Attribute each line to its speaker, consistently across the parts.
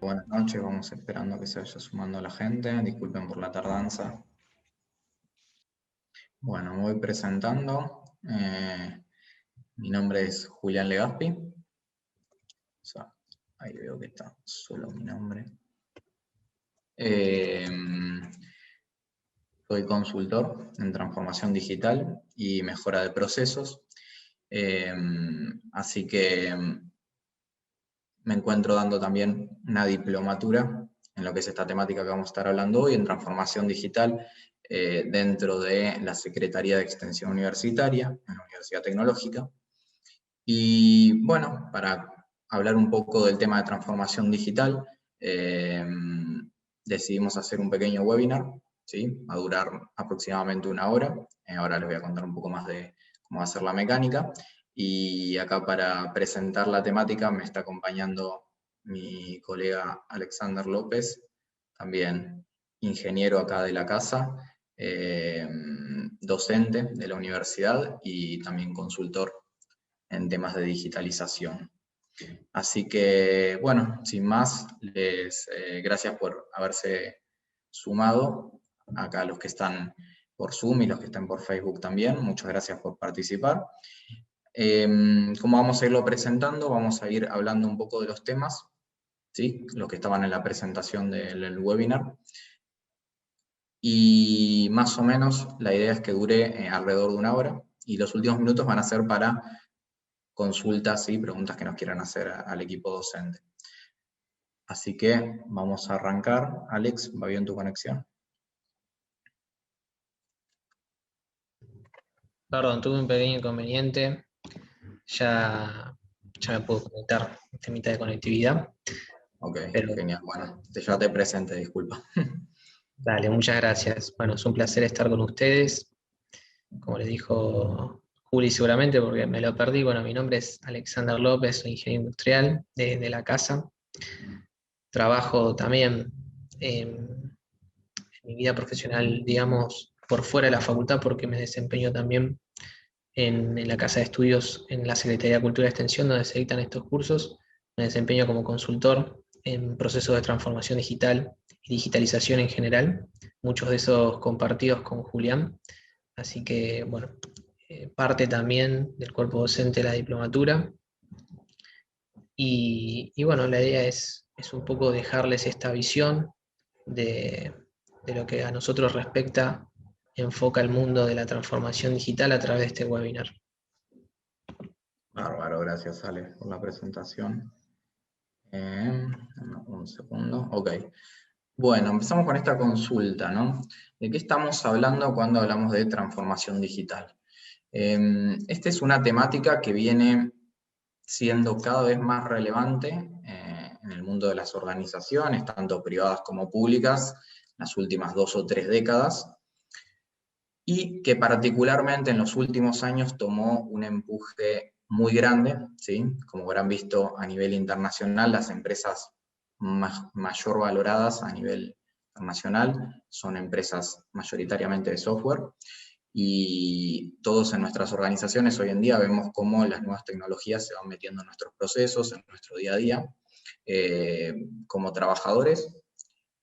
Speaker 1: Buenas noches, vamos esperando que se vaya sumando la gente, disculpen por la tardanza. Bueno, me voy presentando. Mi nombre es Julián Legaspi. Ahí veo que está solo mi nombre. Soy consultor en transformación digital y mejora de procesos. Así que me encuentro dando también una diplomatura en lo que es esta temática que vamos a estar hablando hoy, en transformación digital, dentro de la Secretaría de Extensión Universitaria, en la Universidad Tecnológica. Y bueno, para hablar un poco del tema de transformación digital, decidimos hacer un pequeño webinar, ¿sí? Va a durar aproximadamente 1 hora. Ahora les voy a contar un poco más de cómo va a ser la mecánica. Y acá para presentar la temática me está acompañando mi colega Alexander López, también ingeniero acá de la casa, docente de la universidad y también consultor en temas de digitalización. Así que, bueno, sin más, gracias por haberse sumado, acá los que están por Zoom y los que están por Facebook también, muchas gracias por participar. Como vamos a irlo presentando, vamos a ir hablando un poco de los temas, ¿sí? Los que estaban en la presentación del webinar. Y más o menos la idea es que dure alrededor de 1 hora, y los últimos minutos van a ser para consultas y preguntas que nos quieran hacer al equipo docente. Así que vamos a arrancar. Alex, ¿va bien tu conexión?
Speaker 2: Perdón, tuve un pequeño inconveniente. Ya me puedo conectar, temita de conectividad.
Speaker 1: Ok,
Speaker 2: Pero
Speaker 1: genial. Bueno, ya te presente, disculpa.
Speaker 2: dale, muchas gracias. Bueno, es un placer estar con ustedes. Como les dijo Juli seguramente, porque me lo perdí. Bueno, mi nombre es Alexander López, soy ingeniero industrial de la casa. Trabajo también en mi vida profesional, digamos, por fuera de la facultad, porque me desempeño también en la Casa de Estudios, en la Secretaría de Cultura y Extensión, donde se dictan estos cursos. Me desempeño como consultor en procesos de transformación digital y digitalización en general, muchos de esos compartidos con Julián. Así que, bueno, parte también del cuerpo docente de la diplomatura. Y bueno, la idea es un poco dejarles esta visión de, de lo que a nosotros respecta, enfoca el mundo de la transformación digital a través de este webinar.
Speaker 1: Bárbaro, gracias Ale por la presentación. Un segundo, ok. Bueno, empezamos con esta consulta, ¿no? ¿De qué estamos hablando cuando hablamos de transformación digital? Esta es una temática que viene siendo cada vez más relevante en el mundo de las organizaciones, tanto privadas como públicas, en las últimas 2 o 3 décadas, y que particularmente en los últimos años tomó un empuje muy grande, ¿sí? Como habrán visto a nivel internacional, las empresas mayor valoradas a nivel internacional son empresas mayoritariamente de software, y todos en nuestras organizaciones hoy en día vemos cómo las nuevas tecnologías se van metiendo en nuestros procesos, en nuestro día a día, como trabajadores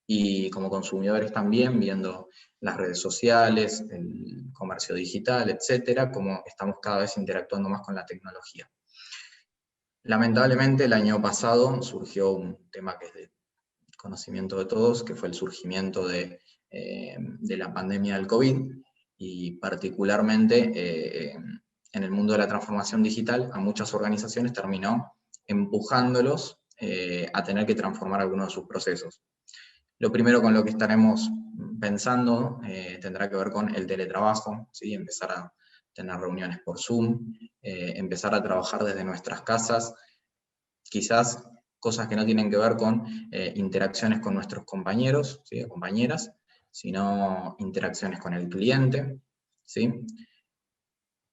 Speaker 1: y como consumidores también, viendo las redes sociales, el comercio digital, etcétera, cómo estamos cada vez interactuando más con la tecnología. Lamentablemente el año pasado surgió un tema que es de conocimiento de todos, que fue el surgimiento de la pandemia del COVID, y particularmente en el mundo de la transformación digital, a muchas organizaciones terminó empujándolos a tener que transformar algunos de sus procesos. Lo primero con lo que estaremos pensando tendrá que ver con el teletrabajo, ¿sí? Empezar a tener reuniones por Zoom, empezar a trabajar desde nuestras casas, quizás cosas que no tienen que ver con interacciones con nuestros compañeros, ¿sí? O compañeras, sino interacciones con el cliente, ¿sí?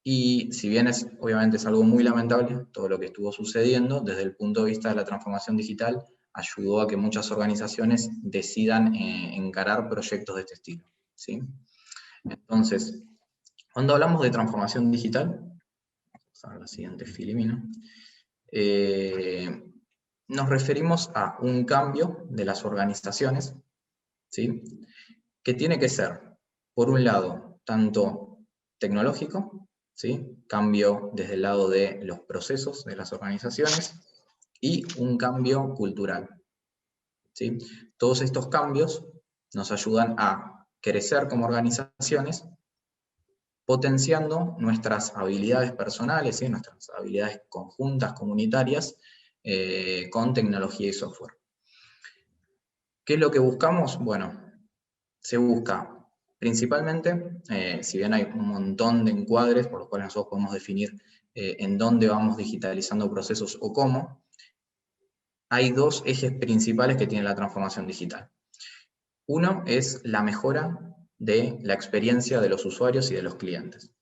Speaker 1: Y si bien obviamente es algo muy lamentable todo lo que estuvo sucediendo, desde el punto de vista de la transformación digital, ayudó a que muchas organizaciones decidan encarar proyectos de este estilo, ¿sí? Entonces, cuando hablamos de transformación digital, vamos a la siguiente filmina, nos referimos a un cambio de las organizaciones, ¿sí? Que tiene que ser, por un lado, tanto tecnológico, ¿sí? Cambio desde el lado de los procesos de las organizaciones, y un cambio cultural, ¿sí? Todos estos cambios nos ayudan a crecer como organizaciones, potenciando nuestras habilidades personales, ¿sí? Nuestras habilidades conjuntas, comunitarias, con tecnología y software. ¿Qué es lo que buscamos? Bueno, se busca principalmente, si bien hay un montón de encuadres por los cuales nosotros podemos definir en dónde vamos digitalizando procesos o cómo, hay dos ejes principales que tiene la transformación digital. Uno es la mejora de la experiencia de los usuarios y de los clientes,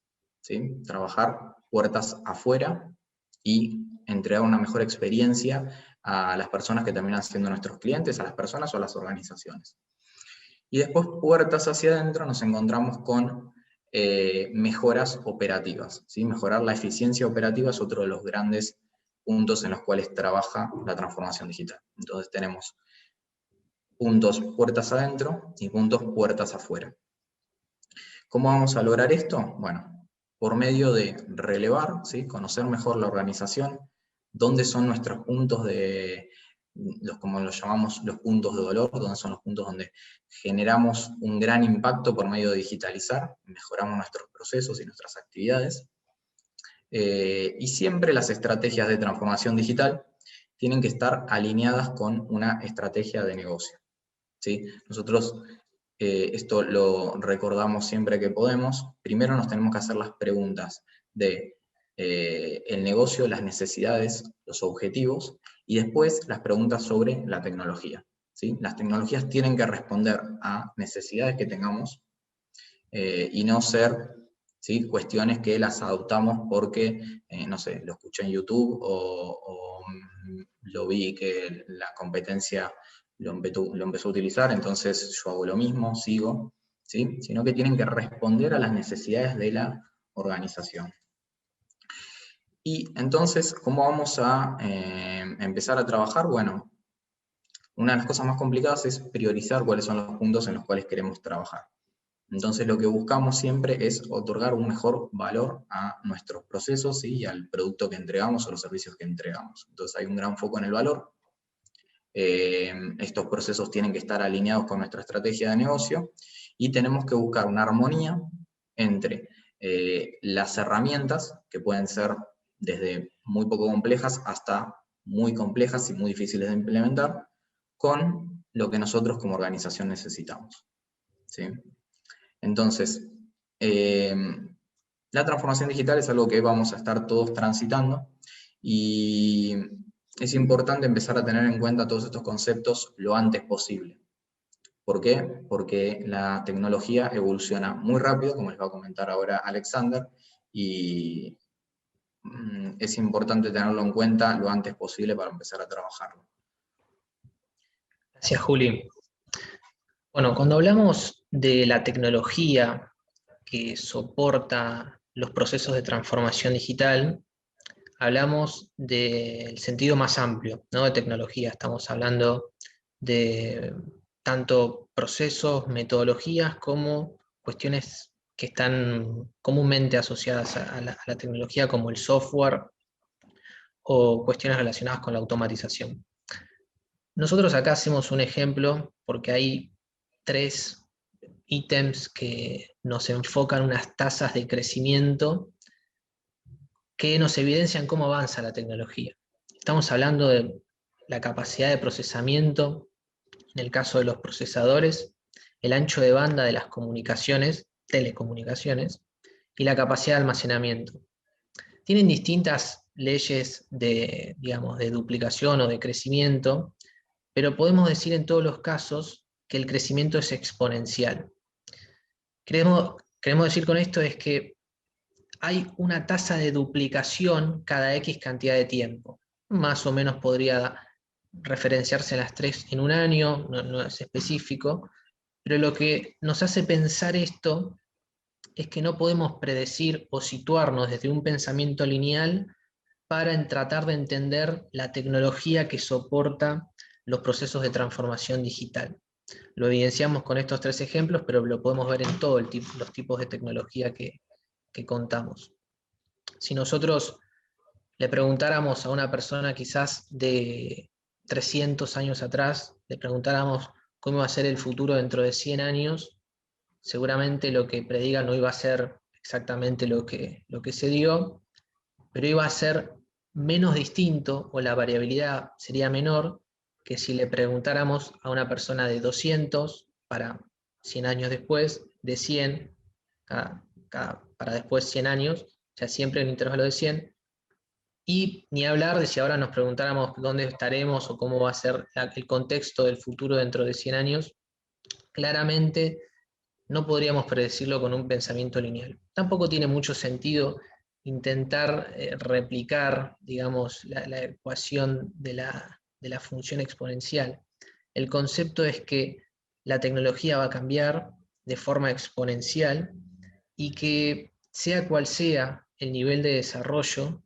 Speaker 1: ¿sí? Trabajar puertas afuera y entregar una mejor experiencia a las personas que terminan siendo nuestros clientes, a las personas o a las organizaciones. Y después, puertas hacia adentro, nos encontramos con mejoras operativas, ¿sí? Mejorar la eficiencia operativa es otro de los grandes puntos en los cuales trabaja la transformación digital. Entonces tenemos puntos puertas adentro y puntos puertas afuera. ¿Cómo vamos a lograr esto? Bueno, por medio de relevar, ¿sí? Conocer mejor la organización, dónde son nuestros puntos de, como los llamamos, los puntos de dolor, dónde son los puntos donde generamos un gran impacto por medio de digitalizar, mejoramos nuestros procesos y nuestras actividades. Y siempre las estrategias de transformación digital tienen que estar alineadas con una estrategia de negocio, ¿sí? Nosotros esto lo recordamos siempre que podemos. Primero nos tenemos que hacer las preguntas de el negocio, las necesidades, los objetivos, y después las preguntas sobre la tecnología, ¿sí? Las tecnologías tienen que responder a necesidades que tengamos y no ser, ¿sí? Cuestiones que las adoptamos porque, no sé, lo escuché en YouTube o lo vi que la competencia lo empezó a utilizar, entonces yo hago lo mismo, sigo, ¿sí? Sino que tienen que responder a las necesidades de la organización. Y entonces, ¿cómo vamos a empezar a trabajar? Bueno, una de las cosas más complicadas es priorizar cuáles son los puntos en los cuales queremos trabajar. Entonces lo que buscamos siempre es otorgar un mejor valor a nuestros procesos y al producto que entregamos o los servicios que entregamos. Entonces hay un gran foco en el valor. Estos procesos tienen que estar alineados con nuestra estrategia de negocio y tenemos que buscar una armonía entre las herramientas, que pueden ser desde muy poco complejas hasta muy complejas y muy difíciles de implementar, con lo que nosotros como organización necesitamos, ¿sí? Entonces, la transformación digital es algo que vamos a estar todos transitando y es importante empezar a tener en cuenta todos estos conceptos lo antes posible. ¿Por qué? Porque la tecnología evoluciona muy rápido, como les va a comentar ahora Alexander, y es importante tenerlo en cuenta lo antes posible para empezar a trabajarlo.
Speaker 2: Gracias, Juli. Bueno, cuando hablamos de la tecnología que soporta los procesos de transformación digital, hablamos del sentido más amplio, ¿no? De tecnología. Estamos hablando de tanto procesos, metodologías, como cuestiones que están comúnmente asociadas a la tecnología, como el software o cuestiones relacionadas con la automatización. Nosotros acá hacemos un ejemplo porque hay 3 ítems que nos enfocan unas tasas de crecimiento que nos evidencian cómo avanza la tecnología. Estamos hablando de la capacidad de procesamiento, en el caso de los procesadores, el ancho de banda de las comunicaciones, telecomunicaciones, y la capacidad de almacenamiento. Tienen distintas leyes de, digamos, de duplicación o de crecimiento, pero podemos decir en todos los casos que el crecimiento es exponencial. Queremos decir con esto es que hay una tasa de duplicación cada X cantidad de tiempo. Más o menos podría referenciarse las 3 en un año, no es específico, pero lo que nos hace pensar esto es que no podemos predecir o situarnos desde un pensamiento lineal para tratar de entender la tecnología que soporta los procesos de transformación digital. Lo evidenciamos con estos 3 ejemplos, pero lo podemos ver en todos los tipos de tecnología que contamos. Si nosotros le preguntáramos a una persona quizás de 300 años atrás, le preguntáramos cómo va a ser el futuro dentro de 100 años, seguramente lo que prediga no iba a ser exactamente lo que se dio, pero iba a ser menos distinto, o la variabilidad sería menor, que si le preguntáramos a una persona de 200 para 100 años después, de 100 para después 100 años, o sea, siempre en un intervalo de 100, y ni hablar de si ahora nos preguntáramos dónde estaremos o cómo va a ser el contexto del futuro dentro de 100 años, claramente no podríamos predecirlo con un pensamiento lineal. Tampoco tiene mucho sentido intentar replicar, digamos, la ecuación de la función exponencial. El concepto es que la tecnología va a cambiar de forma exponencial y que sea cual sea el nivel de desarrollo,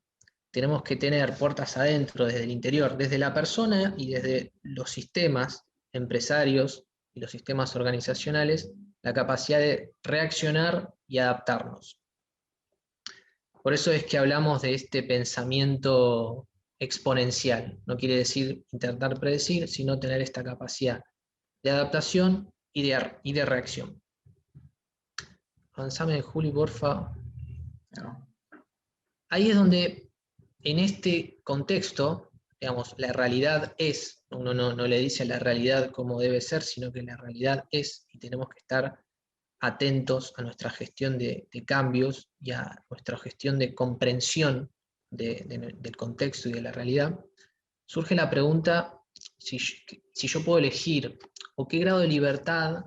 Speaker 2: tenemos que tener puertas adentro, desde el interior, desde la persona y desde los sistemas empresarios y los sistemas organizacionales, la capacidad de reaccionar y adaptarnos. Por eso es que hablamos de este pensamiento exponencial. No quiere decir intentar predecir, sino tener esta capacidad de adaptación y de reacción. Avanzame, Juli, porfa.
Speaker 1: No.
Speaker 2: Ahí es donde, en este contexto, digamos, la realidad es, uno no le dice a la realidad cómo debe ser, sino que la realidad es, y tenemos que estar atentos a nuestra gestión de cambios y a nuestra gestión de comprensión del contexto y de la realidad. Surge la pregunta si yo puedo elegir, o qué grado de libertad,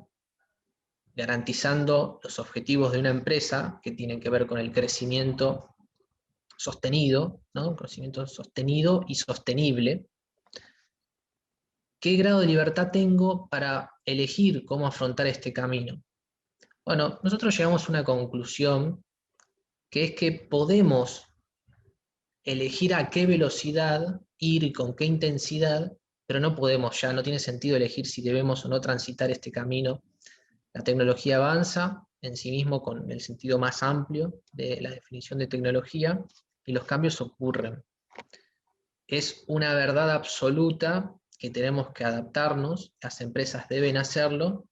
Speaker 2: garantizando los objetivos de una empresa que tienen que ver con el crecimiento sostenido, ¿no? Crecimiento sostenido y sostenible. ¿Qué grado de libertad tengo para elegir cómo afrontar este camino? Bueno, nosotros llegamos a una conclusión, que es que podemos elegir a qué velocidad ir y con qué intensidad, pero no podemos ya, no tiene sentido elegir si debemos o no transitar este camino. La tecnología avanza en sí mismo con el sentido más amplio de la definición de tecnología, y los cambios ocurren. Es una verdad absoluta que tenemos que adaptarnos, las empresas deben hacerlo,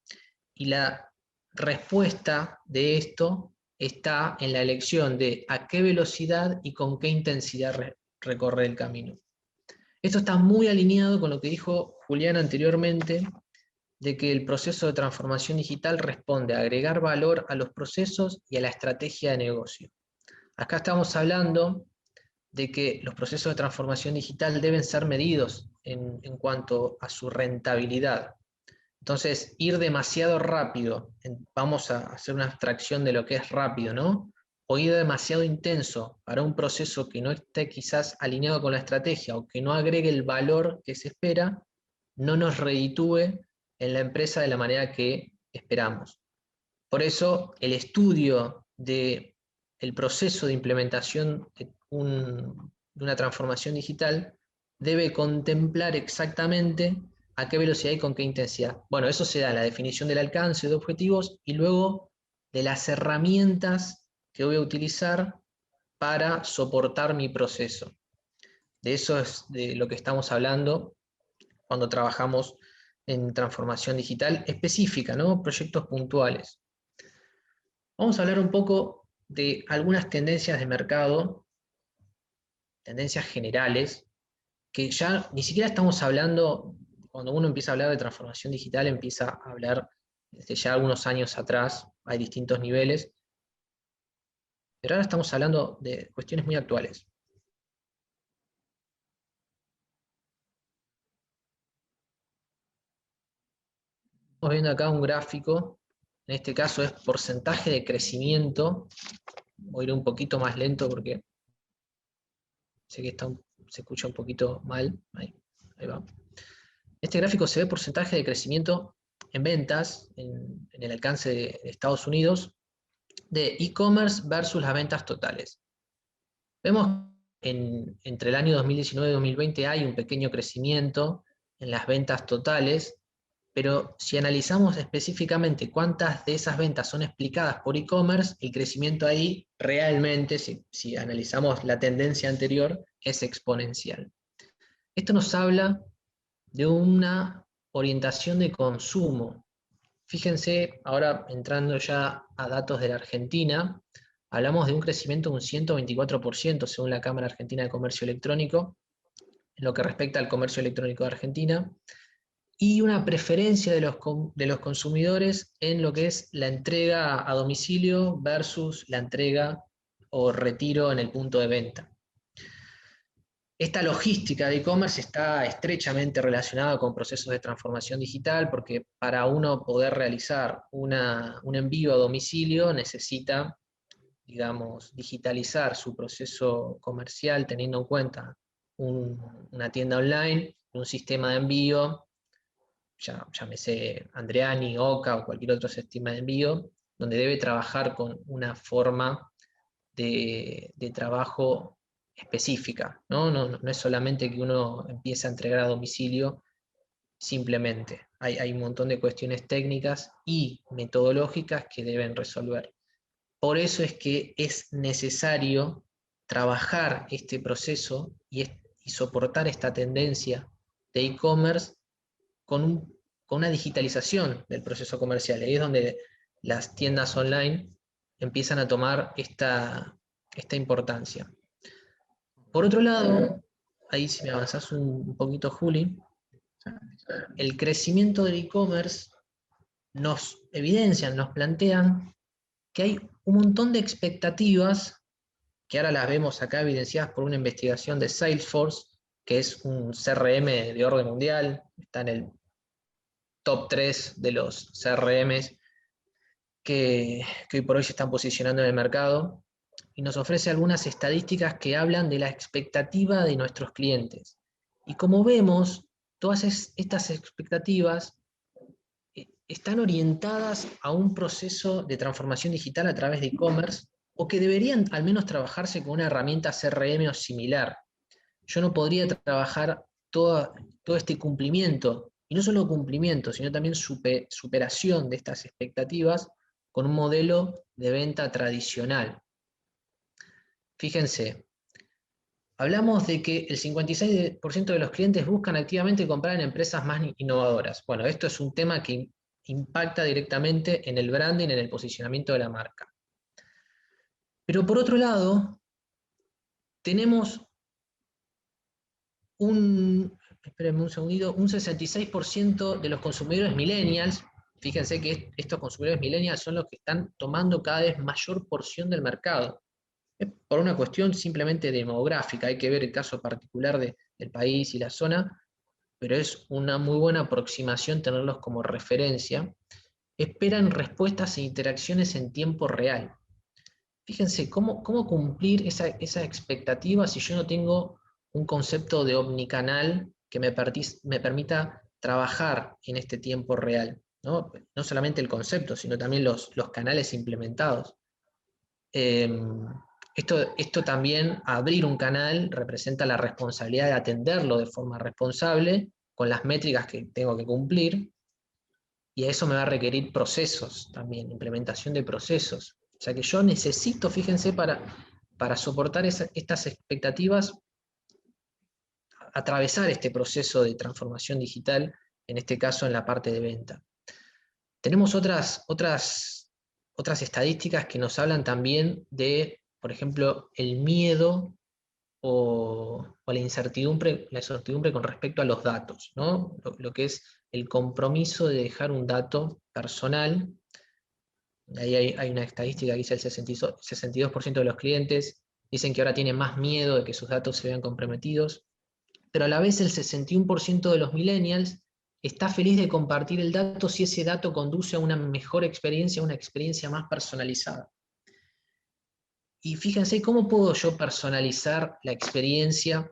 Speaker 2: y la respuesta de esto está en la elección de a qué velocidad y con qué intensidad recorre el camino. Esto está muy alineado con lo que dijo Julián anteriormente, de que el proceso de transformación digital responde a agregar valor a los procesos y a la estrategia de negocio. Acá estamos hablando de que los procesos de transformación digital deben ser medidos en cuanto a su rentabilidad. Entonces, ir demasiado rápido, vamos a hacer una abstracción de lo que es rápido, ¿no? O ir demasiado intenso para un proceso que no esté quizás alineado con la estrategia o que no agregue el valor que se espera, no nos reditúe en la empresa de la manera que esperamos. Por eso, el estudio del proceso de implementación de una transformación digital debe contemplar exactamente a qué velocidad y con qué intensidad. Bueno, eso se da en la definición del alcance de objetivos y luego de las herramientas que voy a utilizar para soportar mi proceso. De eso es de lo que estamos hablando cuando trabajamos en transformación digital específica, ¿no? Proyectos puntuales. Vamos a hablar un poco de algunas tendencias de mercado, tendencias generales, que ya ni siquiera estamos hablando, cuando uno empieza a hablar de transformación digital, empieza a hablar desde ya algunos años atrás, hay distintos niveles, pero ahora estamos hablando de cuestiones muy actuales. Estamos viendo acá un gráfico, en este caso es porcentaje de crecimiento. Voy a ir un poquito más lento porque sé que se escucha un poquito mal. Ahí va. Este gráfico se ve porcentaje de crecimiento en ventas, en el alcance de Estados Unidos, de e-commerce versus las ventas totales. Vemos entre el año 2019 y 2020 hay un pequeño crecimiento en las ventas totales, pero si analizamos específicamente cuántas de esas ventas son explicadas por e-commerce, el crecimiento ahí realmente, si analizamos la tendencia anterior, es exponencial. Esto nos habla de una orientación de consumo. Fíjense, ahora entrando ya a datos de la Argentina, hablamos de un crecimiento de un 124% según la Cámara Argentina de Comercio Electrónico, en lo que respecta al comercio electrónico de Argentina, y una preferencia de los consumidores en lo que es la entrega a domicilio versus la entrega o retiro en el punto de venta. Esta logística de e-commerce está estrechamente relacionada con procesos de transformación digital, porque para uno poder realizar un envío a domicilio necesita, digamos, digitalizar su proceso comercial teniendo en cuenta una tienda online, un sistema de envío, llámese Andreani, Oca o cualquier otro sistema de envío, donde debe trabajar con una forma de trabajo específica, ¿no? No es solamente que uno empiece a entregar a domicilio simplemente. Hay un montón de cuestiones técnicas y metodológicas que deben resolver. Por eso es que es necesario trabajar este proceso y soportar esta tendencia de e-commerce con una digitalización del proceso comercial. Ahí es donde las tiendas online empiezan a tomar esta importancia. Por otro lado, ahí si me avanzás un poquito, Juli, el crecimiento del e-commerce nos evidencian, nos plantean que hay un montón de expectativas que ahora las vemos acá evidenciadas por una investigación de Salesforce, que es un CRM de orden mundial, está en el top 3 de los CRMs que hoy por hoy se están posicionando en el mercado, y nos ofrece algunas estadísticas que hablan de la expectativa de nuestros clientes. Y como vemos, todas estas expectativas están orientadas a un proceso de transformación digital a través de e-commerce, o que deberían al menos trabajarse con una herramienta CRM o similar. Yo no podría trabajar todo este cumplimiento, y no solo cumplimiento, sino también superación de estas expectativas con un modelo de venta tradicional. Fíjense, hablamos de que el 56% de los clientes buscan activamente comprar en empresas más innovadoras. Bueno, esto es un tema que impacta directamente en el branding, en el posicionamiento de la marca. Pero por otro lado, tenemos espérenme un segundito, un 66% de los consumidores millennials. Fíjense que estos consumidores millennials son los que están tomando cada vez mayor porción del mercado. Es por una cuestión simplemente demográfica, hay que ver el caso particular del país y la zona, pero es una muy buena aproximación tenerlos como referencia. Esperan respuestas e interacciones en tiempo real. Fíjense, ¿cómo cumplir esa expectativa si yo no tengo un concepto de omnicanal que me permita trabajar en este tiempo real? ¿No? No solamente el concepto, sino también los canales implementados. Esto también, abrir un canal, representa la responsabilidad de atenderlo de forma responsable, con las métricas que tengo que cumplir, y a eso me va a requerir procesos también, implementación de procesos. O sea que yo necesito, fíjense, para soportar estas expectativas, atravesar este proceso de transformación digital, en este caso en la parte de venta. Tenemos otras estadísticas que nos hablan también de, por ejemplo, el miedo o la incertidumbre con respecto a los datos, ¿no? Lo que es el compromiso de dejar un dato personal. Ahí hay una estadística que dice el 62% de los clientes dicen que ahora tienen más miedo de que sus datos se vean comprometidos, pero a la vez el 61% de los millennials está feliz de compartir el dato si ese dato conduce a una mejor experiencia, una experiencia más personalizada. Y fíjense, ¿cómo puedo yo personalizar la experiencia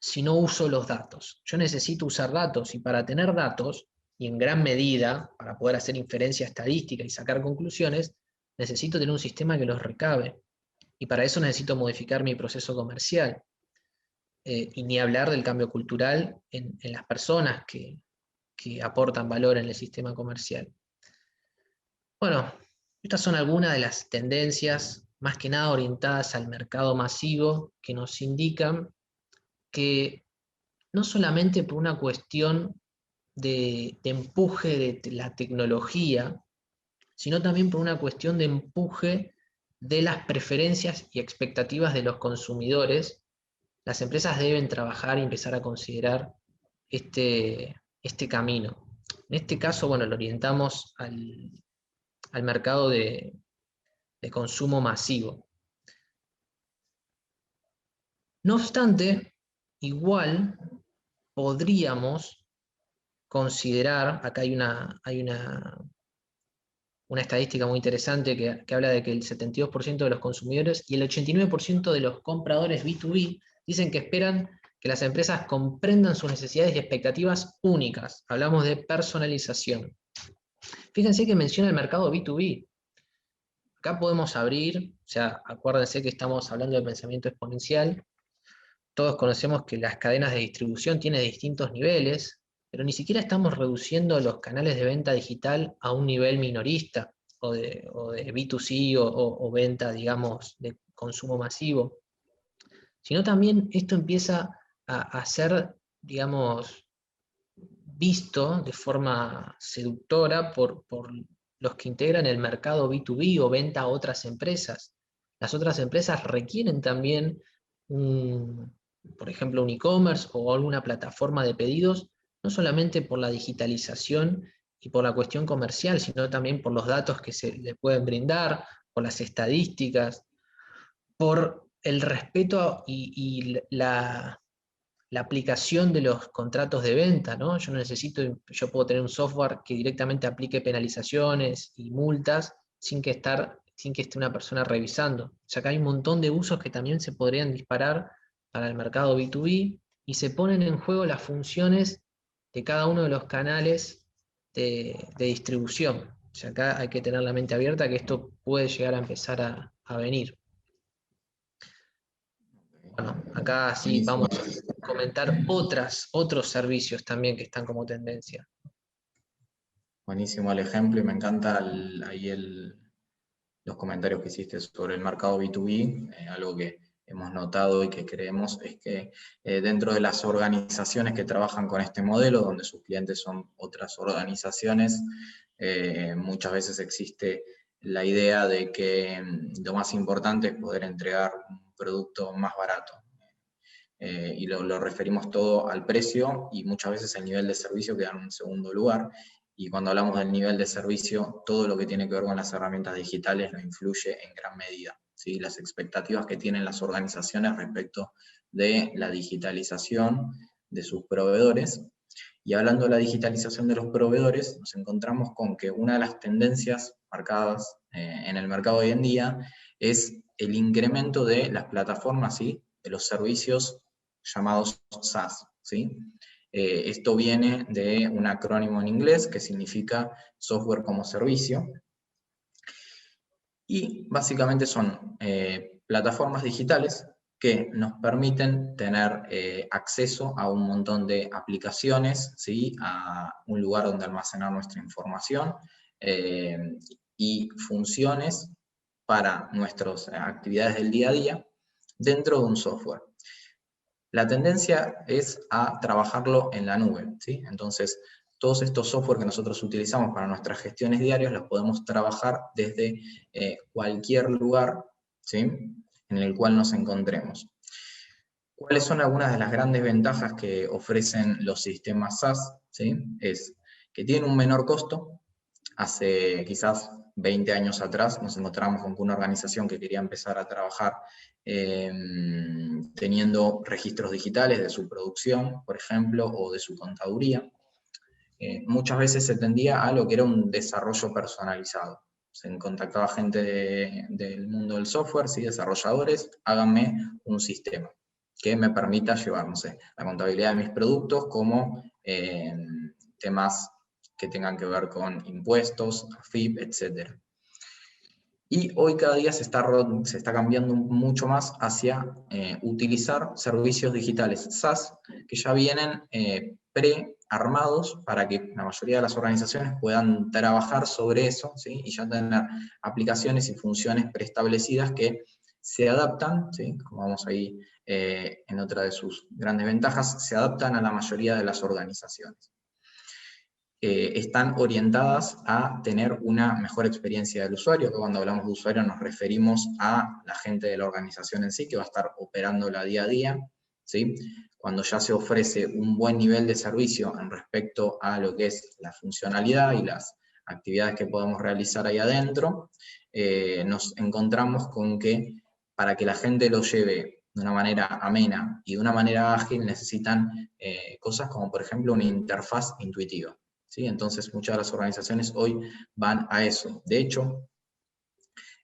Speaker 2: si no uso los datos? Yo necesito usar datos, y para tener datos, y en gran medida, para poder hacer inferencia estadística y sacar conclusiones, necesito tener un sistema que los recabe. Y para eso necesito modificar mi proceso comercial. y ni hablar del cambio cultural en las personas que aportan valor en el sistema comercial. Bueno, estas son algunas de las tendencias, más que nada orientadas al mercado masivo, que nos indican que no solamente por una cuestión de empuje de la tecnología, sino también por una cuestión de empuje de las preferencias y expectativas de los consumidores, las empresas deben trabajar y empezar a considerar este camino. En este caso, bueno, lo orientamos al mercado de consumo masivo. No obstante, igual podríamos considerar, acá hay una estadística muy interesante que habla de que el 72% de los consumidores y el 89% de los compradores B2B dicen que esperan que las empresas comprendan sus necesidades y expectativas únicas. Hablamos de personalización. Fíjense que menciona el mercado B2B. Acá podemos abrir, o sea, acuérdense que estamos hablando de pensamiento exponencial. Todos conocemos que las cadenas de distribución tienen distintos niveles, pero ni siquiera estamos reduciendo los canales de venta digital a un nivel minorista o de B2C o venta, digamos, de consumo masivo, sino también esto empieza a ser, digamos, visto de forma seductora por los que integran el mercado B2B o venta a otras empresas. Las otras empresas requieren también por ejemplo, un e-commerce o alguna plataforma de pedidos, no solamente por la digitalización y por la cuestión comercial, sino también por los datos que se le pueden brindar, por las estadísticas, por el respeto y la aplicación de los contratos de venta, ¿no? Yo puedo tener un software que directamente aplique penalizaciones y multas sin que esté una persona revisando. O sea que hay un montón de usos que también se podrían disparar para el mercado B2B y se ponen en juego las funciones de cada uno de los canales de distribución. O sea, acá hay que tener la mente abierta que esto puede llegar a empezar a venir. Bueno, acá sí
Speaker 1: Buenísimo.
Speaker 2: vamos a comentar otros servicios también que están como tendencia.
Speaker 1: Buenísimo el ejemplo y me encanta los comentarios que hiciste sobre el mercado B2B. Algo que hemos notado y que creemos es que dentro de las organizaciones que trabajan con este modelo, donde sus clientes son otras organizaciones, muchas veces existe la idea de que lo más importante es poder entregar un producto más barato. Y lo referimos todo al precio y muchas veces el nivel de servicio queda en un segundo lugar. Y cuando hablamos del nivel de servicio, todo lo que tiene que ver con las herramientas digitales lo influye en gran medida, ¿sí? Las expectativas que tienen las organizaciones respecto de la digitalización de sus proveedores. Y hablando de la digitalización de los proveedores, nos encontramos con que una de las tendencias marcadas en el mercado hoy en día es el incremento de las plataformas, ¿sí? De los servicios llamados SaaS, ¿sí? Esto viene de un acrónimo en inglés que significa software como servicio, y básicamente son plataformas digitales que nos permiten tener acceso a un montón de aplicaciones, ¿sí? A un lugar donde almacenar nuestra información y funciones para nuestras actividades del día a día dentro de un software. La tendencia es a trabajarlo en la nube, ¿sí? Entonces, todos estos software que nosotros utilizamos para nuestras gestiones diarias los podemos trabajar desde cualquier lugar, ¿sí? En el cual nos encontremos. ¿Cuáles son algunas de las grandes ventajas que ofrecen los sistemas SaaS? ¿Sí? Es que tienen un menor costo. Hace quizás 20 años atrás nos encontramos con una organización que quería empezar a trabajar teniendo registros digitales de su producción, por ejemplo, o de su contaduría. Muchas veces se tendía a lo que era un desarrollo personalizado. Se contactaba gente del mundo del software, ¿sí? Desarrolladores, háganme un sistema que me permita llevar, no sé, la contabilidad de mis productos como temas que tengan que ver con impuestos, AFIP, etc. Y hoy cada día se está cambiando mucho más hacia utilizar servicios digitales SaaS que ya vienen prearmados para que la mayoría de las organizaciones puedan trabajar sobre eso, ¿sí? Y ya tener aplicaciones y funciones preestablecidas que se adaptan, ¿sí? Como vamos ahí en otra de sus grandes ventajas, se adaptan a la mayoría de las organizaciones. Están orientadas a tener una mejor experiencia del usuario, que cuando hablamos de usuario nos referimos a la gente de la organización en sí, que va a estar operándola día a día, ¿sí? Cuando ya se ofrece un buen nivel de servicio en respecto a lo que es la funcionalidad y las actividades que podemos realizar ahí adentro, nos encontramos con que para que la gente lo lleve de una manera amena y de una manera ágil necesitan cosas como por ejemplo una interfaz intuitiva. ¿Sí? Entonces muchas de las organizaciones hoy van a eso. De hecho,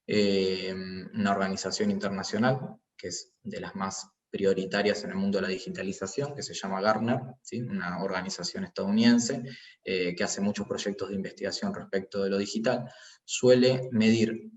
Speaker 1: una organización internacional, que es de las más prioritarias en el mundo de la digitalización, que se llama Gartner, ¿sí? Una organización estadounidense que hace muchos proyectos de investigación respecto de lo digital, suele medir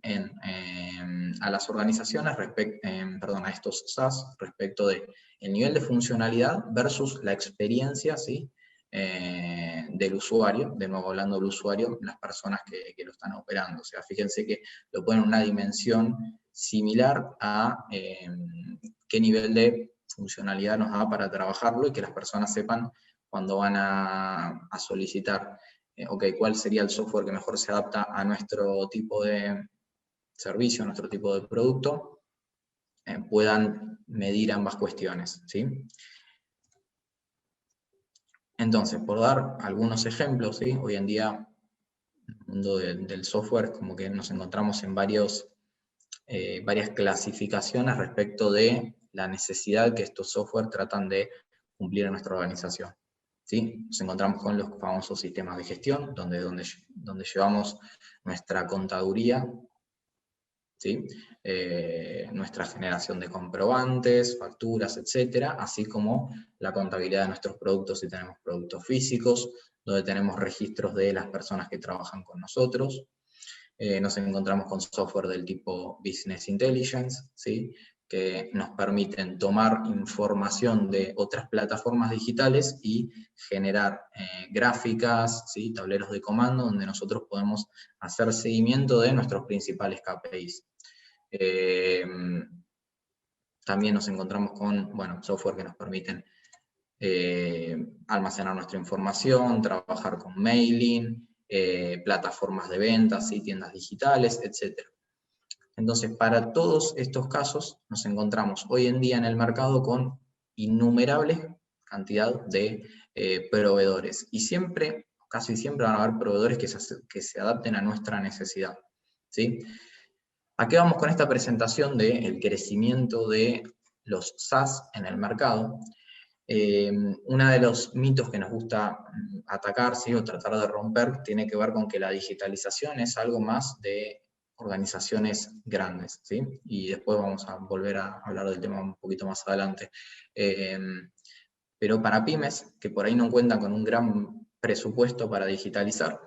Speaker 1: a las organizaciones, a estos SaaS, respecto de el nivel de funcionalidad versus la experiencia, ¿sí? Del usuario, de nuevo hablando del usuario, las personas que lo están operando. O sea, fíjense que lo ponen en una dimensión similar a qué nivel de funcionalidad nos da para trabajarlo y que las personas sepan cuando van a solicitar, ok, cuál sería el software que mejor se adapta a nuestro tipo de servicio, a nuestro tipo de producto, puedan medir ambas cuestiones, ¿sí? Entonces, por dar algunos ejemplos, ¿sí? Hoy en día, en el mundo del software, como que nos encontramos en varias clasificaciones respecto de la necesidad que estos software tratan de cumplir en nuestra organización. ¿Sí? Nos encontramos con los famosos sistemas de gestión, donde llevamos nuestra contaduría, ¿sí? Nuestra generación de comprobantes, facturas, etcétera, así como la contabilidad de nuestros productos si tenemos productos físicos, donde tenemos registros de las personas que trabajan con nosotros. Nos encontramos con software del tipo Business Intelligence, ¿sí? Que nos permiten tomar información de otras plataformas digitales y generar gráficas, ¿sí? Tableros de comando, donde nosotros podemos hacer seguimiento de nuestros principales KPIs. También nos encontramos con software que nos permiten almacenar nuestra información, trabajar con mailing, plataformas de ventas, ¿sí? Tiendas digitales, etc. Entonces, para todos estos casos nos encontramos hoy en día en el mercado con innumerables cantidad de proveedores. Y siempre, casi siempre van a haber proveedores que se adapten a nuestra necesidad, ¿sí? ¿A qué vamos con esta presentación del crecimiento de los SaaS en el mercado? Uno de los mitos que nos gusta atacar, ¿sí? O tratar de romper tiene que ver con que la digitalización es algo más de organizaciones grandes, ¿sí? Y después vamos a volver a hablar del tema un poquito más adelante. Pero para pymes, que por ahí no cuentan con un gran presupuesto para digitalizar,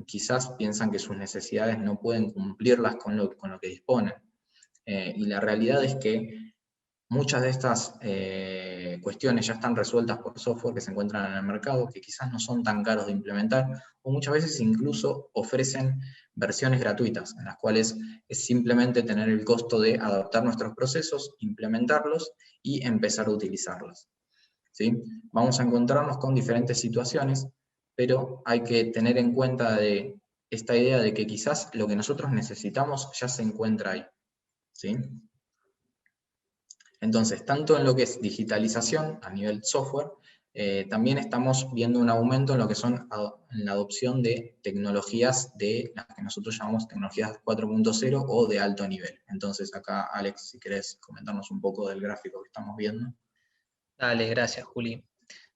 Speaker 1: quizás piensan que sus necesidades no pueden cumplirlas con lo que disponen. Y la realidad es que muchas de estas cuestiones ya están resueltas por software que se encuentran en el mercado, que quizás no son tan caros de implementar, o muchas veces incluso ofrecen versiones gratuitas, en las cuales es simplemente tener el costo de adaptar nuestros procesos, implementarlos y empezar a utilizarlos, ¿sí? Vamos a encontrarnos con diferentes situaciones, pero hay que tener en cuenta de esta idea de que quizás lo que nosotros necesitamos ya se encuentra ahí, ¿sí? Entonces, tanto en lo que es digitalización a nivel software, también estamos viendo un aumento en lo que son en la adopción de tecnologías de las que nosotros llamamos tecnologías 4.0 o de alto nivel. Entonces, acá, Alex, si querés comentarnos un poco del gráfico que estamos viendo.
Speaker 2: Dale, gracias, Juli.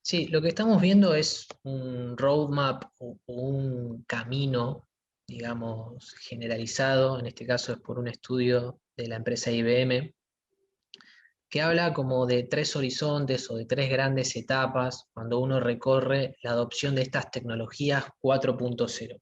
Speaker 2: Sí, lo que estamos viendo es un roadmap o un camino, digamos, generalizado, en este caso es por un estudio de la empresa IBM, que habla como de tres horizontes o de tres grandes etapas cuando uno recorre la adopción de estas tecnologías 4.0.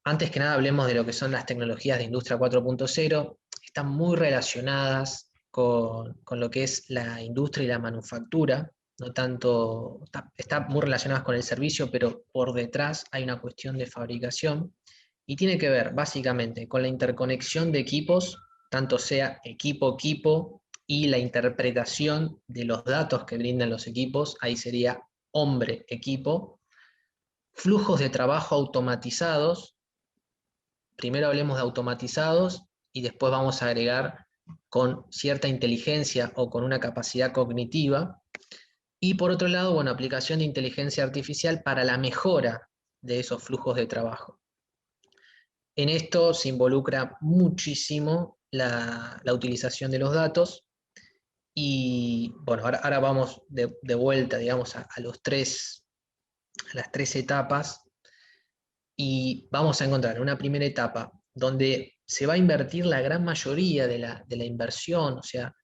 Speaker 2: Antes que nada hablemos de lo que son las tecnologías de Industria 4.0. Están muy relacionadas con lo que es la industria y la manufactura, no tanto, está muy relacionadas con el servicio, pero por detrás hay una cuestión de fabricación y tiene que ver básicamente con la interconexión de equipos, tanto sea equipo-equipo, y la interpretación de los datos que brindan los equipos, ahí sería hombre-equipo, flujos de trabajo automatizados. Primero hablemos de automatizados y después vamos a agregar con cierta inteligencia o con una capacidad cognitiva. Y por otro lado, bueno, aplicación de inteligencia artificial para la mejora de esos flujos de trabajo. En esto se involucra muchísimo la utilización de los datos y bueno, ahora vamos de vuelta, digamos, a las tres etapas y vamos a encontrar una primera etapa donde se va a invertir la gran mayoría de la inversión, o sea,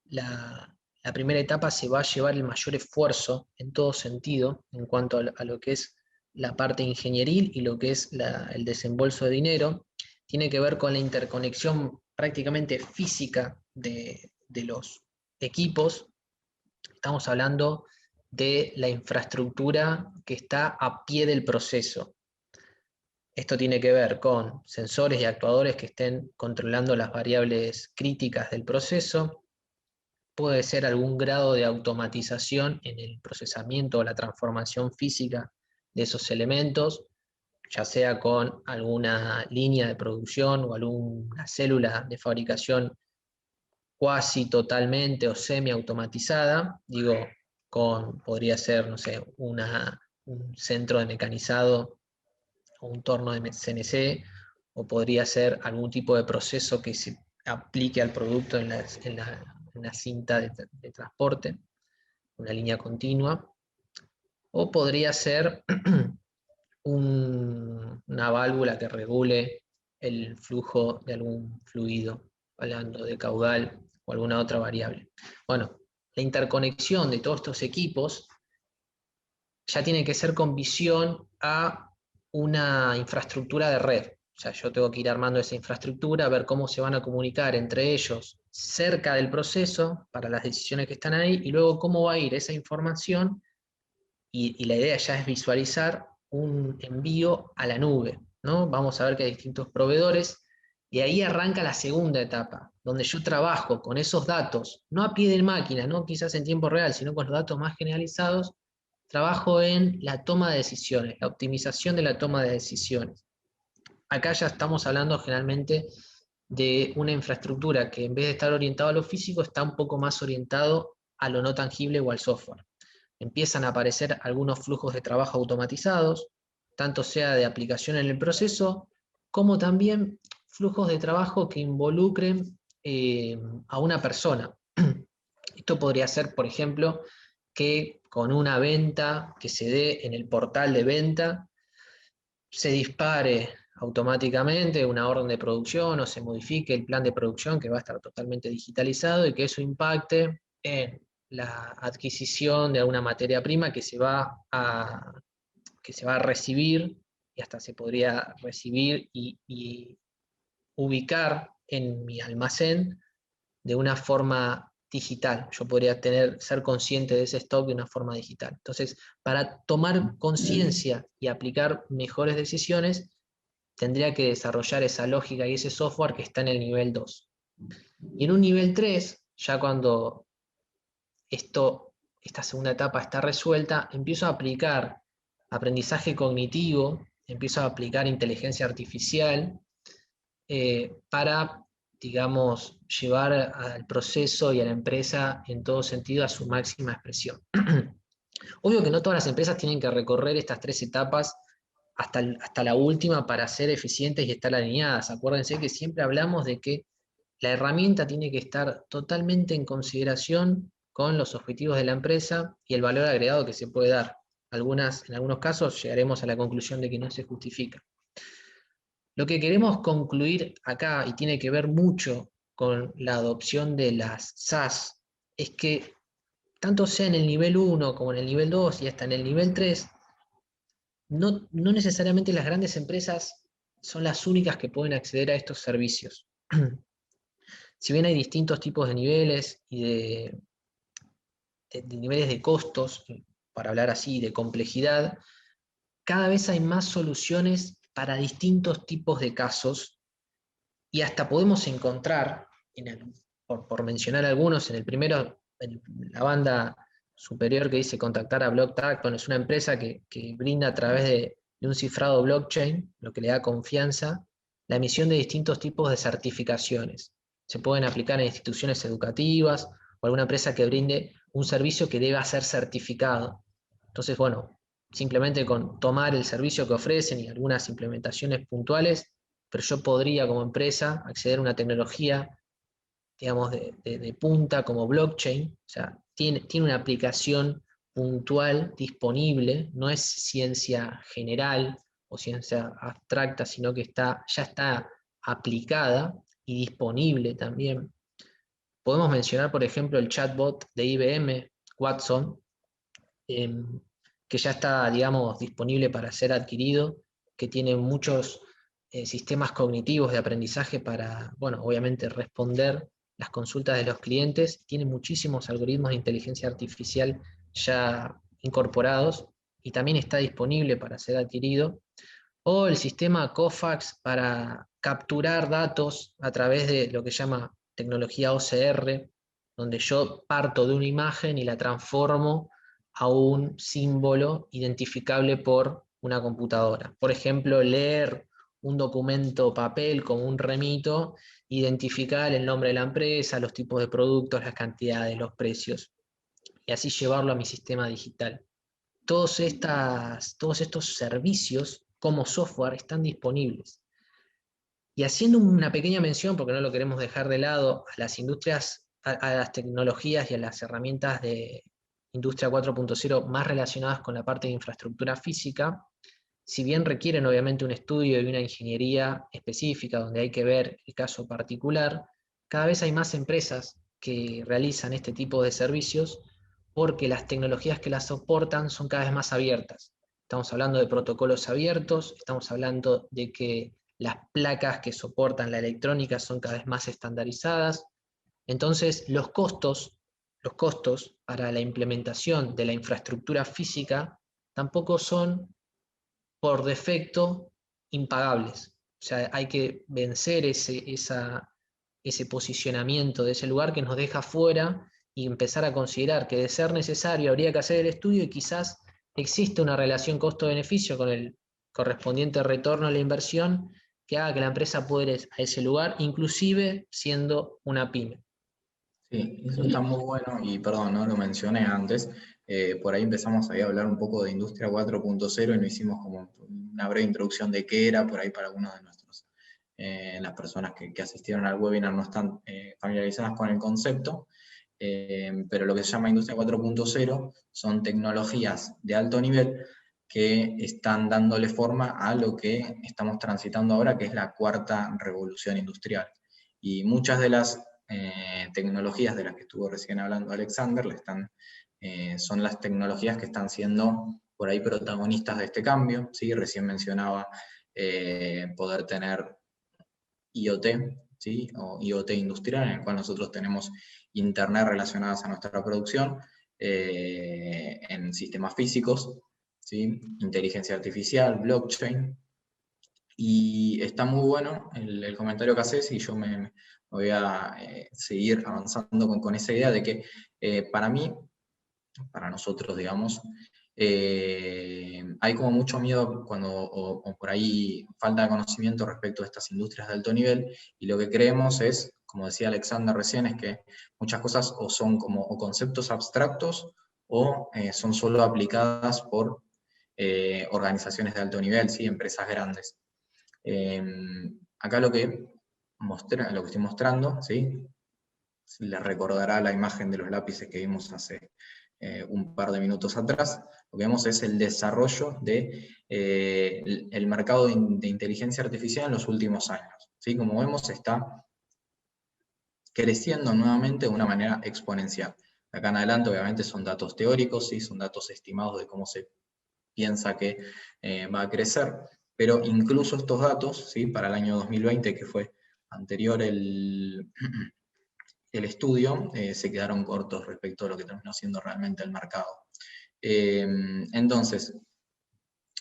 Speaker 2: la primera etapa se va a llevar el mayor esfuerzo en todo sentido en cuanto a lo que es la parte ingenieril y lo que es el desembolso de dinero. Tiene que ver con la interconexión prácticamente física de los equipos. Estamos hablando de la infraestructura que está a pie del proceso. Esto tiene que ver con sensores y actuadores que estén controlando las variables críticas del proceso. Puede ser algún grado de automatización en el procesamiento o la transformación física de esos elementos, ya sea con alguna línea de producción o alguna célula de fabricación cuasi totalmente o semi-automatizada. Digo, podría ser, no sé, un centro de mecanizado o un torno de CNC, o podría ser algún tipo de proceso que se aplique al producto en la cinta de transporte, una línea continua, o podría ser una válvula que regule el flujo de algún fluido, hablando de caudal o alguna otra variable. Bueno, la interconexión de todos estos equipos ya tiene que ser con visión a una infraestructura de red. O sea, yo tengo que ir armando esa infraestructura, ver cómo se van a comunicar entre ellos cerca del proceso para las decisiones que están ahí, y luego cómo va a ir esa información, y la idea ya es visualizar un envío a la nube, ¿no? Vamos a ver que hay distintos proveedores, y ahí arranca la segunda etapa, donde yo trabajo con esos datos, no a pie de máquina, no quizás en tiempo real, sino con los datos más generalizados. Trabajo en la toma de decisiones, la optimización de la toma de decisiones. Acá ya estamos hablando generalmente de una infraestructura que, en vez de estar orientado a lo físico, está un poco más orientado a lo no tangible o al software. Empiezan a aparecer algunos flujos de trabajo automatizados, tanto sea de aplicación en el proceso, como también flujos de trabajo que involucren a una persona. Esto podría ser, por ejemplo, que con una venta que se dé en el portal de venta se dispare automáticamente una orden de producción o se modifique el plan de producción, que va a estar totalmente digitalizado, y que eso impacte en la adquisición de alguna materia prima que se va a recibir, y hasta se podría recibir y ubicar en mi almacén de una forma digital. Yo podría ser consciente de ese stock de una forma digital. Entonces, para tomar conciencia y aplicar mejores decisiones, tendría que desarrollar esa lógica y ese software que está en el nivel 2. Y en un nivel 3, ya cuando esta segunda etapa está resuelta, empiezo a aplicar aprendizaje cognitivo, empiezo a aplicar inteligencia artificial, para, digamos, llevar al proceso y a la empresa en todo sentido a su máxima expresión. Obvio que no todas las empresas tienen que recorrer estas tres etapas hasta la última para ser eficientes y estar alineadas. Acuérdense que siempre hablamos de que la herramienta tiene que estar totalmente en consideración con los objetivos de la empresa y el valor agregado que se puede dar. En algunos casos llegaremos a la conclusión de que no se justifica. Lo que queremos concluir acá, y tiene que ver mucho con la adopción de las SaaS, es que tanto sea en el nivel 1 como en el nivel 2 y hasta en el nivel 3, no necesariamente las grandes empresas son las únicas que pueden acceder a estos servicios. Si bien hay distintos tipos de niveles y de niveles de costos, para hablar así, de complejidad, cada vez hay más soluciones para distintos tipos de casos y hasta podemos encontrar, por mencionar algunos, en el primero, en la banda superior que dice contactar a BlockTrack, bueno, es una empresa que brinda a través de un cifrado blockchain, lo que le da confianza, la emisión de distintos tipos de certificaciones. Se pueden aplicar en instituciones educativas o alguna empresa que brinde un servicio que deba ser certificado. Entonces, bueno, simplemente con tomar el servicio que ofrecen y algunas implementaciones puntuales, pero yo podría como empresa acceder a una tecnología, digamos, de punta como blockchain, o sea, tiene una aplicación puntual disponible, no es ciencia general o ciencia abstracta, sino que ya está aplicada y disponible también. Podemos mencionar, por ejemplo, el chatbot de IBM, Watson, eh, que ya está, digamos, disponible para ser adquirido, que tiene muchos sistemas cognitivos de aprendizaje para, bueno, obviamente responder las consultas de los clientes, tiene muchísimos algoritmos de inteligencia artificial ya incorporados y también está disponible para ser adquirido, o el sistema COFAX para capturar datos a través de lo que se llama tecnología OCR, donde yo parto de una imagen y la transformo a un símbolo identificable por una computadora. Por ejemplo, leer un documento papel como un remito, identificar el nombre de la empresa, los tipos de productos, las cantidades, los precios, y así llevarlo a mi sistema digital. Todos estos servicios como software están disponibles. Y haciendo una pequeña mención, porque no lo queremos dejar de lado, a las industrias, a las tecnologías y a las herramientas de Industria 4.0 más relacionadas con la parte de infraestructura física, si bien requieren obviamente un estudio y una ingeniería específica donde hay que ver el caso particular, cada vez hay más empresas que realizan este tipo de servicios porque las tecnologías que las soportan son cada vez más abiertas. Estamos hablando de protocolos abiertos, estamos hablando de que las placas que soportan la electrónica son cada vez más estandarizadas. Entonces, los costos para la implementación de la infraestructura física tampoco son por defecto impagables. O sea, hay que vencer ese posicionamiento de ese lugar que nos deja fuera y empezar a considerar que de ser necesario habría que hacer el estudio y quizás existe una relación costo-beneficio con el correspondiente retorno a la inversión que haga que la empresa pueda ir a ese lugar, inclusive siendo una pyme.
Speaker 1: Sí, eso está muy bueno y perdón, no lo mencioné antes. Por ahí empezamos ahí a hablar un poco de Industria 4.0 y no hicimos como una breve introducción de qué era, por ahí para algunos de nuestros, las personas que asistieron al webinar no están familiarizadas con el concepto, pero lo que se llama Industria 4.0 son tecnologías de alto nivel que están dándole forma a lo que estamos transitando ahora, que es la cuarta revolución industrial. Y muchas de las tecnologías de las que estuvo recién hablando Alexander son las tecnologías que están siendo por ahí protagonistas de este cambio, ¿sí? Recién mencionaba poder tener IoT, ¿sí? O IoT industrial, en el cual nosotros tenemos Internet relacionadas a nuestra producción en sistemas físicos, ¿sí? Inteligencia artificial, blockchain, y está muy bueno el comentario que haces y yo me voy a seguir avanzando con esa idea de que para mí, para nosotros, digamos, hay como mucho miedo cuando, o por ahí falta de conocimiento respecto a estas industrias de alto nivel, y lo que creemos es, como decía Alexander recién, es que muchas cosas o son como o conceptos abstractos o son solo aplicadas por organizaciones de alto nivel, ¿sí? Empresas grandes. Acá lo que estoy mostrando, ¿sí? Les recordará la imagen de los lápices que vimos hace un par de minutos atrás. Lo que vemos es el desarrollo del mercado de inteligencia artificial en los últimos años. ¿Sí? Como vemos, está creciendo nuevamente de una manera exponencial. De acá en adelante, obviamente, son datos teóricos, ¿sí? Son datos estimados de cómo se piensa que va a crecer, pero incluso estos datos, ¿sí? Para el año 2020, que fue anterior el estudio, se quedaron cortos respecto a lo que terminó siendo realmente el mercado. Entonces,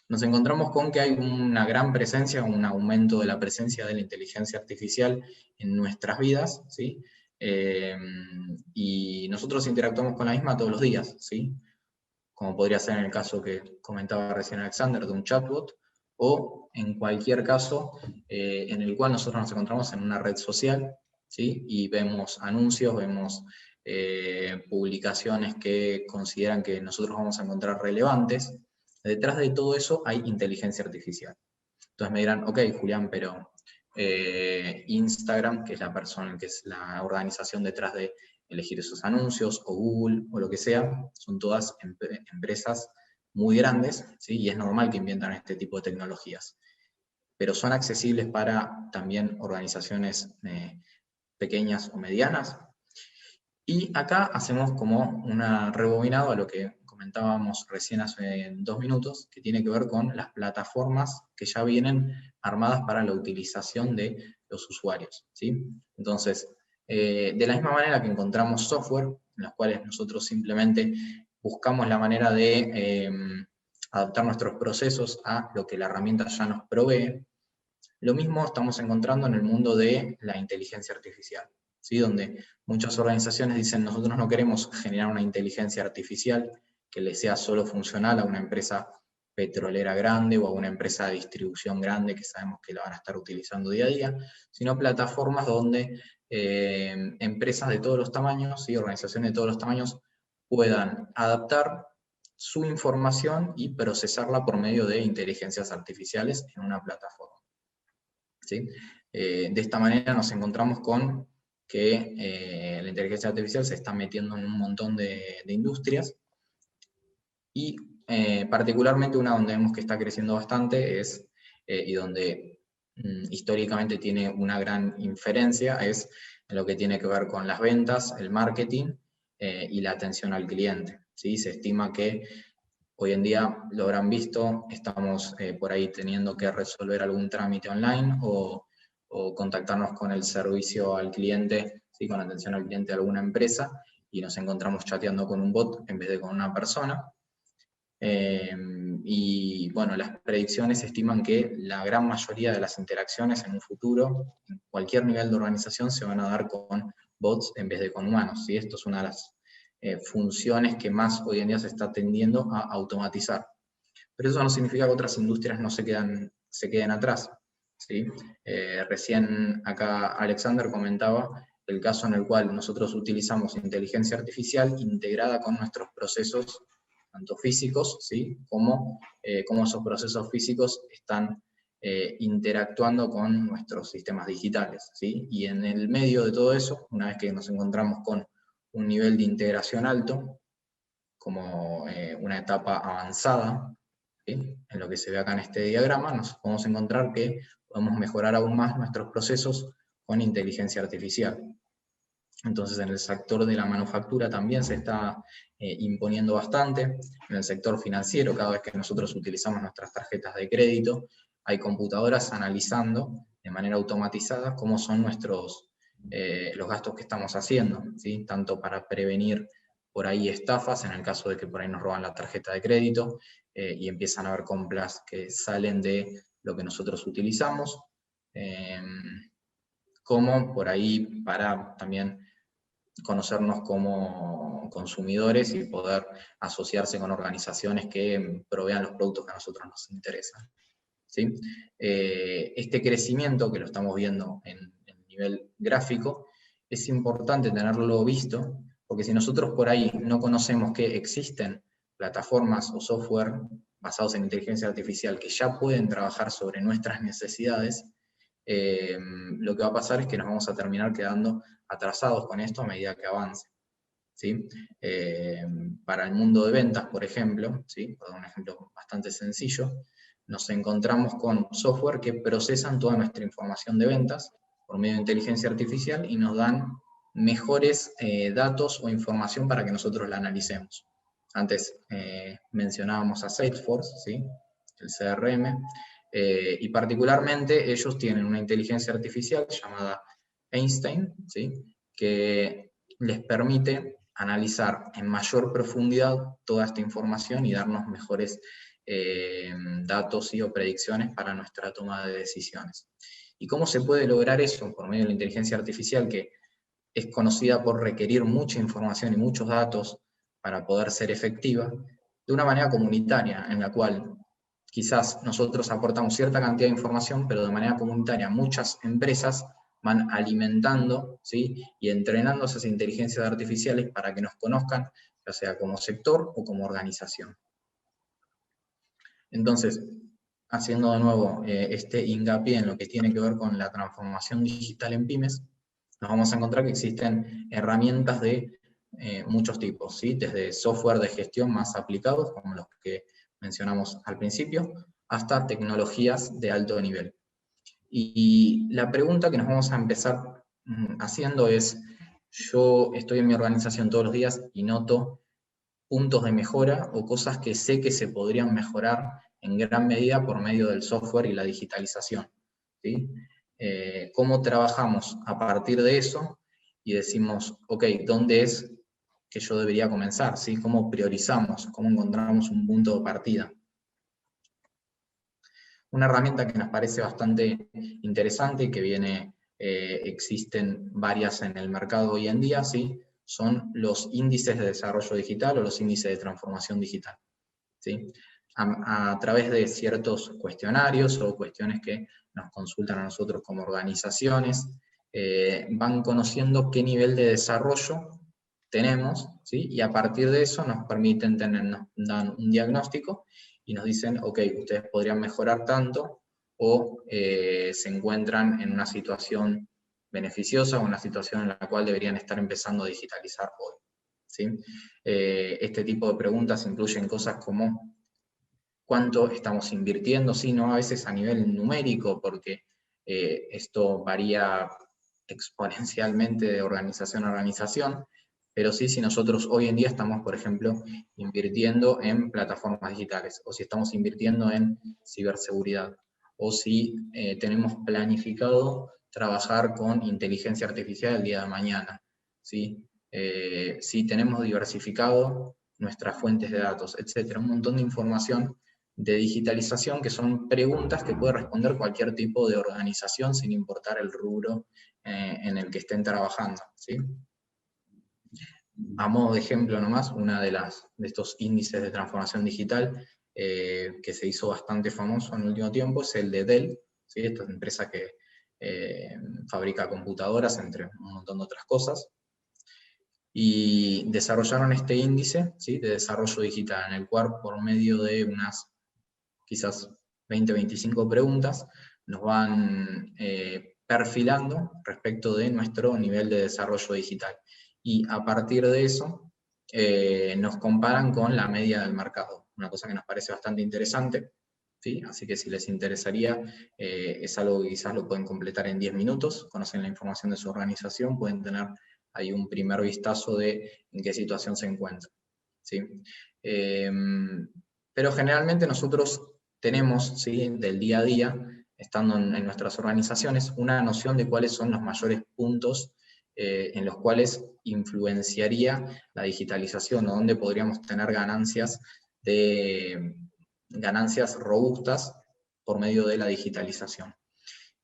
Speaker 1: nos encontramos con que hay una gran presencia, un aumento de la presencia de la inteligencia artificial en nuestras vidas, ¿sí? Y nosotros interactuamos con la misma todos los días, ¿sí? Como podría ser en el caso que comentaba recién Alexander, de un chatbot, o en cualquier caso en el cual nosotros nos encontramos en una red social, ¿sí? Y vemos anuncios, vemos publicaciones que consideran que nosotros vamos a encontrar relevantes. Detrás de todo eso hay inteligencia artificial. Entonces me dirán, ok, Julián, pero Instagram, que es la persona, que es la organización detrás de elegir esos anuncios, o Google, o lo que sea, son todas empresas muy grandes, ¿sí? Y es normal que inventan este tipo de tecnologías. Pero son accesibles para también organizaciones pequeñas o medianas. Y acá hacemos como una rebobinado a lo que comentábamos recién hace 2 minutos, que tiene que ver con las plataformas que ya vienen armadas para la utilización de los usuarios, ¿sí? Entonces, de la misma manera que encontramos software, en los cuales nosotros simplemente buscamos la manera de adaptar nuestros procesos a lo que la herramienta ya nos provee, lo mismo estamos encontrando en el mundo de la inteligencia artificial, ¿sí? Donde muchas organizaciones dicen, nosotros no queremos generar una inteligencia artificial que le sea solo funcional a una empresa petrolera grande o a una empresa de distribución grande que sabemos que la van a estar utilizando día a día, sino plataformas donde empresas de todos los tamaños, ¿sí? Organizaciones de todos los tamaños puedan adaptar su información y procesarla por medio de inteligencias artificiales en una plataforma, ¿sí? De esta manera nos encontramos con que la inteligencia artificial se está metiendo en un montón de industrias, y particularmente una donde vemos que está creciendo bastante es, y donde históricamente tiene una gran inferencia, es en lo que tiene que ver con las ventas, el marketing y la atención al cliente, ¿sí? Se estima que hoy en día, lo habrán visto, estamos por ahí teniendo que resolver algún trámite online o contactarnos con el servicio al cliente, ¿sí? Con atención al cliente de alguna empresa, y nos encontramos chateando con un bot en vez de con una persona. Y bueno, las predicciones estiman que la gran mayoría de las interacciones en un futuro, en cualquier nivel de organización, se van a dar con bots en vez de con humanos, ¿sí? Esto es una de las funciones que más hoy en día se está tendiendo a automatizar. Pero eso no significa que otras industrias no se queden atrás, ¿sí? Recién acá Alexander comentaba el caso en el cual nosotros utilizamos inteligencia artificial integrada con nuestros procesos, tanto físicos, ¿sí? como esos procesos físicos están interactuando con nuestros sistemas digitales, ¿sí? Y en el medio de todo eso, una vez que nos encontramos con un nivel de integración alto, como una etapa avanzada, ¿sí? En lo que se ve acá en este diagrama, nos podemos encontrar que podemos mejorar aún más nuestros procesos con inteligencia artificial. Entonces en el sector de la manufactura también se está imponiendo bastante. En el sector financiero, cada vez que nosotros utilizamos nuestras tarjetas de crédito, hay computadoras analizando de manera automatizada cómo son los gastos que estamos haciendo, ¿sí? Tanto para prevenir por ahí estafas, en el caso de que por ahí nos roban la tarjeta de crédito y empiezan a haber compras que salen de lo que nosotros utilizamos, como por ahí para también conocernos como consumidores y poder asociarse con organizaciones que provean los productos que a nosotros nos interesan, ¿sí? Este crecimiento, que lo estamos viendo en nivel gráfico, es importante tenerlo visto, porque si nosotros por ahí no conocemos que existen plataformas o software basados en inteligencia artificial que ya pueden trabajar sobre nuestras necesidades, lo que va a pasar es que nos vamos a terminar quedando atrasados con esto a medida que avance, ¿sí? Para el mundo de ventas, por ejemplo, ¿sí? Por dar un ejemplo bastante sencillo, nos encontramos con software que procesan toda nuestra información de ventas por medio de inteligencia artificial y nos dan mejores datos o información para que nosotros la analicemos. Antes mencionábamos a Salesforce, ¿sí? El CRM, Y particularmente ellos tienen una inteligencia artificial llamada Einstein, ¿sí? Que les permite analizar en mayor profundidad toda esta información y darnos mejores datos o predicciones para nuestra toma de decisiones. ¿Y cómo se puede lograr eso? Por medio de la inteligencia artificial, que es conocida por requerir mucha información y muchos datos para poder ser efectiva, de una manera comunitaria, en la cual quizás nosotros aportamos cierta cantidad de información, pero de manera comunitaria muchas empresas van alimentando, ¿sí? Y entrenando esas inteligencias artificiales para que nos conozcan, ya sea como sector o como organización. Entonces, haciendo de nuevo este hincapié en lo que tiene que ver con la transformación digital en pymes, nos vamos a encontrar que existen herramientas de muchos tipos, ¿sí? Desde software de gestión más aplicados, como los que mencionamos al principio, hasta tecnologías de alto nivel. Y la pregunta que nos vamos a empezar haciendo es, yo estoy en mi organización todos los días y noto puntos de mejora o cosas que sé que se podrían mejorar en gran medida por medio del software y la digitalización, ¿sí? Cómo trabajamos a partir de eso y decimos, ok, ¿dónde es que yo debería comenzar? ¿Sí? ¿Cómo priorizamos? ¿Cómo encontramos un punto de partida? Una herramienta que nos parece bastante interesante y que existen varias en el mercado hoy en día, ¿sí? Son los índices de desarrollo digital o los índices de transformación digital, ¿sí? A través de ciertos cuestionarios o cuestiones que nos consultan a nosotros como organizaciones, van conociendo qué nivel de desarrollo tenemos, ¿sí? Y a partir de eso nos nos dan un diagnóstico y nos dicen, ok, ustedes podrían mejorar tanto o se encuentran en una situación beneficiosa o una situación en la cual deberían estar empezando a digitalizar hoy, ¿sí? Este tipo de preguntas incluyen cosas como cuánto estamos invirtiendo, sí, no a veces a nivel numérico, porque esto varía exponencialmente de organización a organización, pero sí si nosotros hoy en día estamos, por ejemplo, invirtiendo en plataformas digitales, o si estamos invirtiendo en ciberseguridad, o si tenemos planificado trabajar con inteligencia artificial el día de mañana, ¿sí? Si tenemos diversificado nuestras fuentes de datos, etcétera, un montón de información de digitalización que son preguntas que puede responder cualquier tipo de organización sin importar el rubro en el que estén trabajando, ¿sí? A modo de ejemplo nomás, una de estos índices de transformación digital que se hizo bastante famoso en el último tiempo es el de Dell, ¿sí? Esta es una empresa que fabrica computadoras, entre un montón de otras cosas, y desarrollaron este índice, ¿sí? De desarrollo digital, en el cual por medio de unas quizás 20, 25 preguntas, nos van perfilando respecto de nuestro nivel de desarrollo digital. Y a partir de eso, nos comparan con la media del mercado, una cosa que nos parece bastante interesante, ¿sí? Así que si les interesaría, es algo que quizás lo pueden completar en 10 minutos, conocen la información de su organización, pueden tener ahí un primer vistazo de en qué situación se encuentra, ¿sí? Pero generalmente nosotros tenemos, ¿sí? Del día a día, estando en nuestras organizaciones, una noción de cuáles son los mayores puntos en los cuales influenciaría la digitalización o dónde podríamos tener ganancias robustas por medio de la digitalización.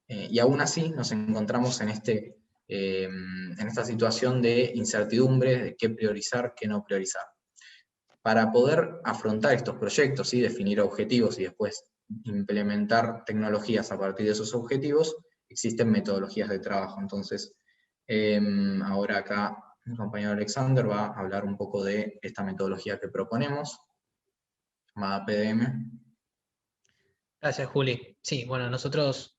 Speaker 1: Y aún así nos encontramos en esta situación de incertidumbre, de qué priorizar, qué no priorizar. Para poder afrontar estos proyectos y definir objetivos y después implementar tecnologías a partir de esos objetivos, existen metodologías de trabajo. Entonces, ahora acá mi compañero Alexander va a hablar un poco de esta metodología que proponemos, llamada PDM.
Speaker 2: Gracias, Juli. Sí, bueno, nosotros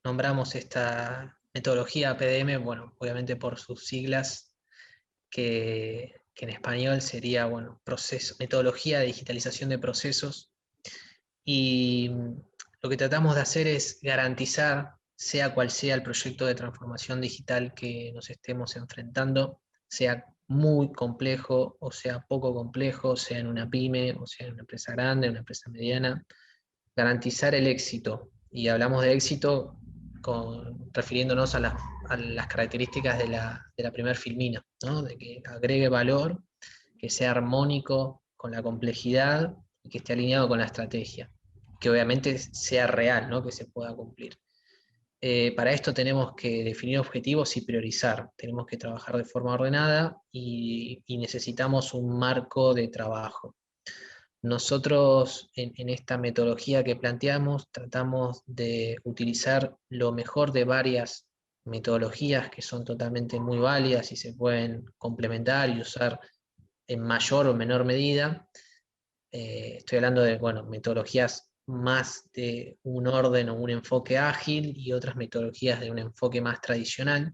Speaker 2: nombramos esta metodología PDM, bueno, obviamente por sus siglas, que en español sería, bueno, metodología de digitalización de procesos. Y lo que tratamos de hacer es garantizar, sea cual sea el proyecto de transformación digital que nos estemos enfrentando, sea muy complejo o sea poco complejo, sea en una pyme o sea en una empresa grande, una empresa mediana, garantizar el éxito. Y hablamos de éxito refiriéndonos a las características de la primer filmina, ¿no? De que agregue valor, que sea armónico con la complejidad y que esté alineado con la estrategia. Que obviamente sea real, ¿no? Que se pueda cumplir. Para esto tenemos que definir objetivos y priorizar. Tenemos que trabajar de forma ordenada y necesitamos un marco de trabajo. Nosotros en esta metodología que planteamos tratamos de utilizar lo mejor de varias metodologías que son totalmente muy válidas y se pueden complementar y usar en mayor o menor medida. Estoy hablando de, bueno, metodologías más de un orden o un enfoque ágil y otras metodologías de un enfoque más tradicional.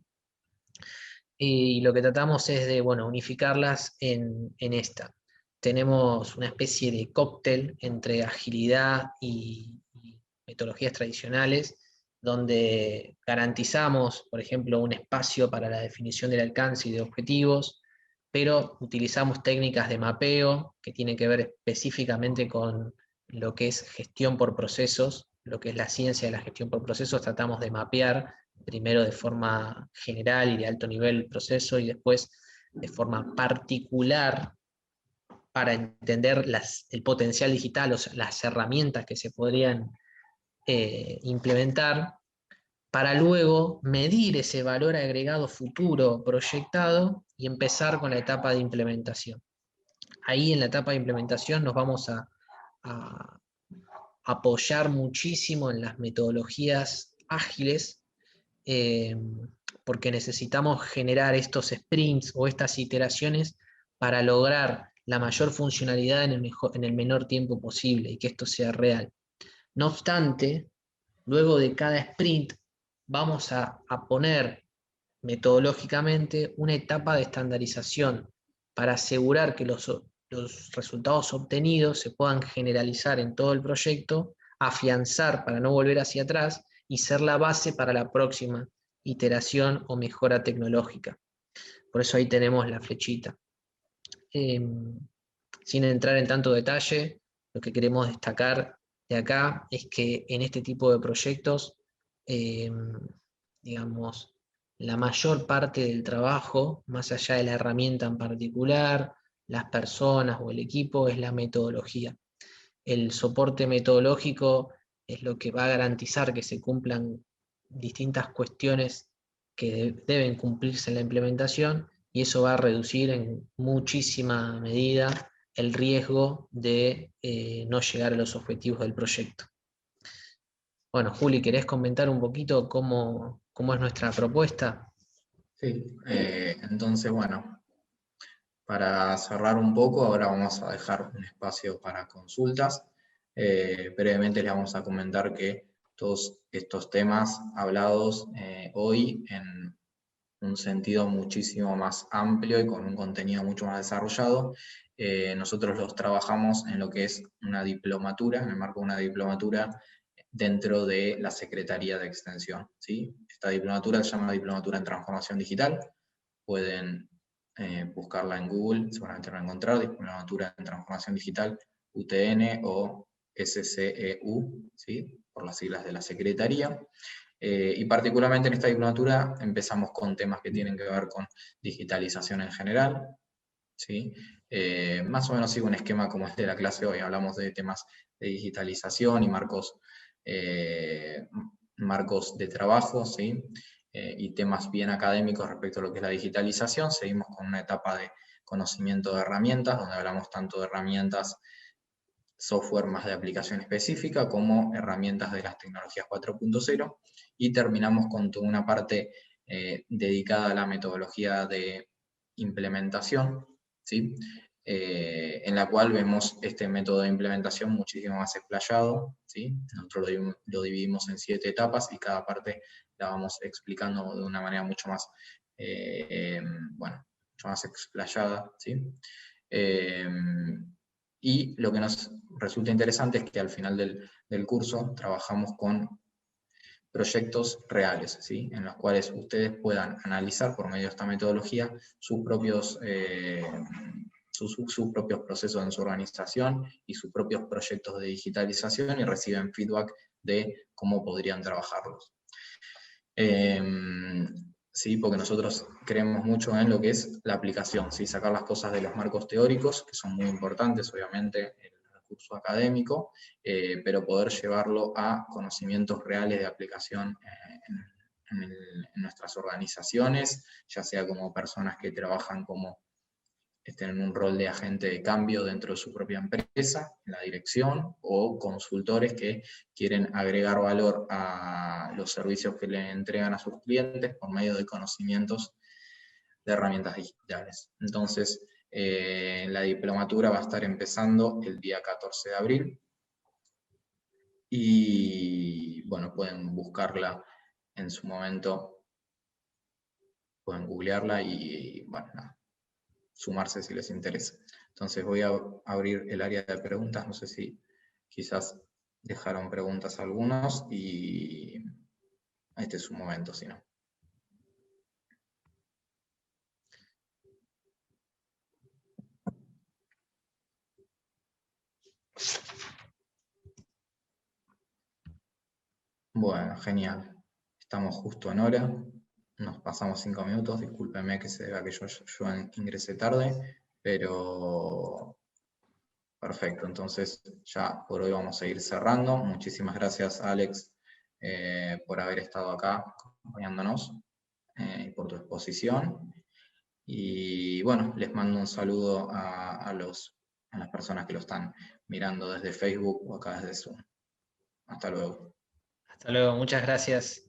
Speaker 2: Y lo que tratamos es de, bueno, unificarlas en esta. Tenemos una especie de cóctel entre agilidad y metodologías tradicionales, donde garantizamos, por ejemplo, un espacio para la definición del alcance y de objetivos, pero utilizamos técnicas de mapeo que tienen que ver específicamente con lo que es gestión por procesos, lo que es la ciencia de la gestión por procesos. Tratamos de mapear primero de forma general y de alto nivel el proceso y después de forma particular para entender el potencial digital, o sea, las herramientas que se podrían implementar, para luego medir ese valor agregado futuro proyectado y empezar con la etapa de implementación. Ahí en la etapa de implementación nos vamos a apoyar muchísimo en las metodologías ágiles, eh, porque necesitamos generar estos sprints o estas iteraciones para lograr la mayor funcionalidad en el menor tiempo posible y que esto sea real. No obstante, luego de cada sprint vamos a poner metodológicamente una etapa de estandarización para asegurar que los resultados obtenidos se puedan generalizar en todo el proyecto, afianzar para no volver hacia atrás y ser la base para la próxima iteración o mejora tecnológica. Por eso ahí tenemos la flechita. Sin entrar en tanto detalle, lo que queremos destacar de acá es que en este tipo de proyectos, eh, digamos, la mayor parte del trabajo, más allá de la herramienta en particular, las personas o el equipo, es la metodología. El soporte metodológico es lo que va a garantizar que se cumplan distintas cuestiones que deben cumplirse en la implementación y eso va a reducir en muchísima medida el riesgo de no llegar a los objetivos del proyecto. Bueno, Juli, ¿querés comentar un poquito cómo es nuestra propuesta?
Speaker 1: Sí, entonces, bueno, para cerrar un poco, ahora vamos a dejar un espacio para consultas. Brevemente les vamos a comentar que todos estos temas hablados hoy en un sentido muchísimo más amplio y con un contenido mucho más desarrollado, nosotros los trabajamos en lo que es una diplomatura, en el marco de una diplomatura dentro de la Secretaría de Extensión, ¿sí? Esta diplomatura se llama Diplomatura en Transformación Digital. Pueden buscarla en Google, seguramente van a encontrar, Diplomatura en Transformación Digital, UTN o SCEU, ¿sí? Por las siglas de la Secretaría. Y particularmente en esta diplomatura empezamos con temas que tienen que ver con digitalización en general, ¿sí? Más o menos sigo un esquema como el de la clase hoy, hablamos de temas de digitalización y marcos de trabajo, ¿sí? Y temas bien académicos respecto a lo que es la digitalización. Seguimos con una etapa de conocimiento de herramientas, donde hablamos tanto de herramientas software más de aplicación específica como herramientas de las tecnologías 4.0 y terminamos con toda una parte dedicada a la metodología de implementación, ¿sí? En la cual vemos este método de implementación muchísimo más explayado, ¿sí? Nosotros lo dividimos en 7 etapas y cada parte la vamos explicando de una manera mucho más, bueno, mucho más explayada, ¿sí? Y lo que nos resulta interesante es que al final del curso trabajamos con proyectos reales, ¿sí? En los cuales ustedes puedan analizar por medio de esta metodología sus propios sus propios procesos en su organización y sus propios proyectos de digitalización y reciben feedback de cómo podrían trabajarlos. Sí, porque nosotros creemos mucho en lo que es la aplicación, ¿sí? Sacar las cosas de los marcos teóricos, que son muy importantes, obviamente, en el recurso académico, pero poder llevarlo a conocimientos reales de aplicación en nuestras organizaciones, ya sea como personas que trabajan como en un rol de agente de cambio dentro de su propia empresa, en la dirección, o consultores que quieren agregar valor a los servicios que le entregan a sus clientes por medio de conocimientos de herramientas digitales. Entonces, la diplomatura va a estar empezando el día 14 de abril, y bueno, pueden buscarla en su momento, pueden googlearla y bueno, nada, sumarse si les interesa. Entonces voy a abrir el área de preguntas, no sé si quizás dejaron preguntas algunos y este es su momento, si no. Bueno, genial. Estamos justo en hora, nos pasamos 5 minutos, discúlpenme que se vea que yo ingresé tarde, pero perfecto, entonces ya por hoy vamos a ir cerrando. Muchísimas gracias, Alex, por haber estado acá acompañándonos, por tu exposición. Y bueno, les mando un saludo a las personas que lo están mirando desde Facebook o acá desde Zoom. Hasta luego.
Speaker 2: Hasta luego, muchas gracias.